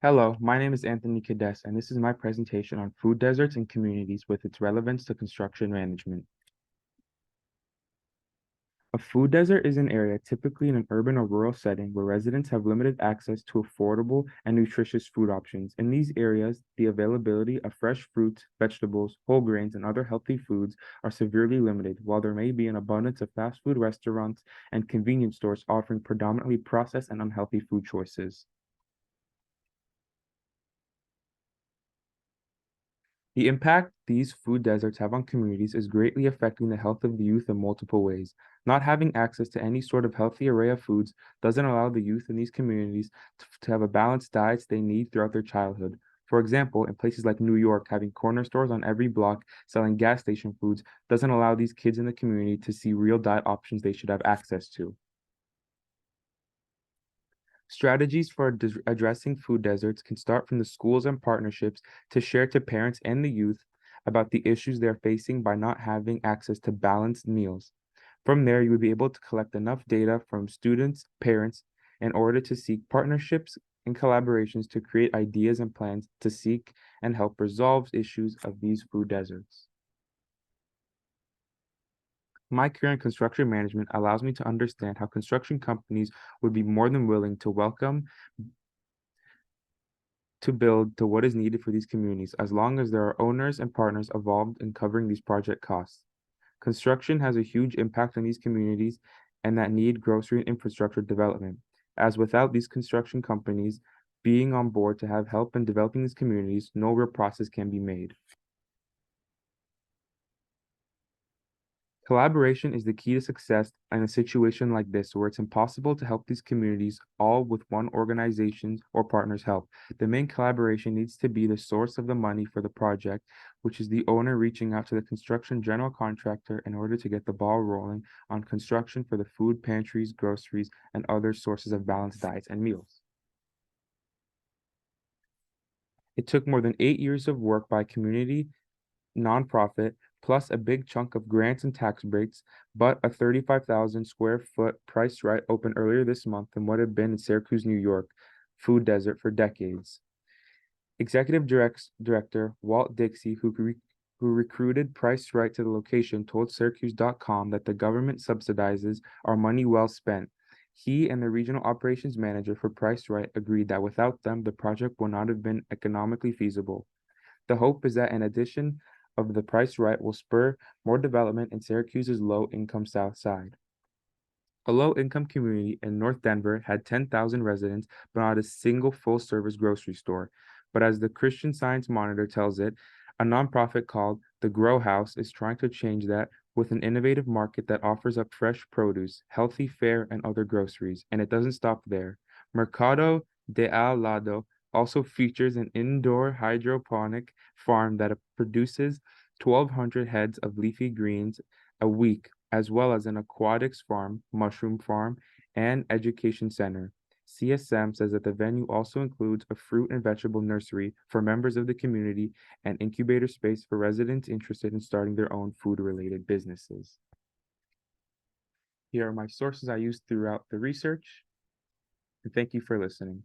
Hello, my name is Anthony Kidess, and this is my presentation on food deserts and communities with its relevance to construction management. A food desert is an area, typically in an urban or rural setting, where residents have limited access to affordable and nutritious food options. In these areas, the availability of fresh fruits, vegetables, whole grains, and other healthy foods are severely limited, while there may be an abundance of fast food restaurants and convenience stores offering predominantly processed and unhealthy food choices. The impact these food deserts have on communities is greatly affecting the health of the youth in multiple ways. Not having access to any sort of healthy array of foods doesn't allow the youth in these communities to have a balanced diets they need throughout their childhood. For example, in places like New York, having corner stores on every block selling gas station foods doesn't allow these kids in the community to see real diet options they should have access to. Strategies for addressing food deserts can start from the schools and partnerships to share to parents and the youth about the issues they're facing by not having access to balanced meals. From there, you would be able to collect enough data from students, parents, in order to seek partnerships and collaborations to create ideas and plans to seek and help resolve issues of these food deserts. My career in construction management allows me to understand how construction companies would be more than willing to welcome to build to what is needed for these communities, as long as there are owners and partners involved in covering these project costs. Construction has a huge impact on these communities and that need grocery and infrastructure development, as without these construction companies being on board to have help in developing these communities, no real process can be made. Collaboration is the key to success in a situation like this, where it's impossible to help these communities all with one organization's or partner's help. The main collaboration needs to be the source of the money for the project, which is the owner reaching out to the construction general contractor in order to get the ball rolling on construction for the food pantries, groceries, and other sources of balanced diets and meals. It took more than 8 years of work by community nonprofit, plus a big chunk of grants and tax breaks, but a 35,000 square foot price right opened earlier this month in what had been in Syracuse, New York, food desert for decades. Director Walt Dixie, who recruited Price Right to the location, told Syracuse.com that the government subsidizes our money well spent. He and the regional operations manager for Price Right agreed that without them, the project would not have been economically feasible. The hope is that in addition of the price right will spur more development in Syracuse's low-income South Side. A low-income community in North Denver had 10,000 residents, but not a single full-service grocery store. But as the Christian Science Monitor tells it, a nonprofit called the Grow House is trying to change that with an innovative market that offers up fresh produce, healthy fare, and other groceries. And it doesn't stop there. Mercado de Al Lado also features an indoor hydroponic farm that produces 1,200 heads of leafy greens a week, as well as an aquatics farm, mushroom farm, and education center. CSM says that the venue also includes a fruit and vegetable nursery for members of the community and incubator space for residents interested in starting their own food-related businesses. Here are my sources I used throughout the research, and thank you for listening.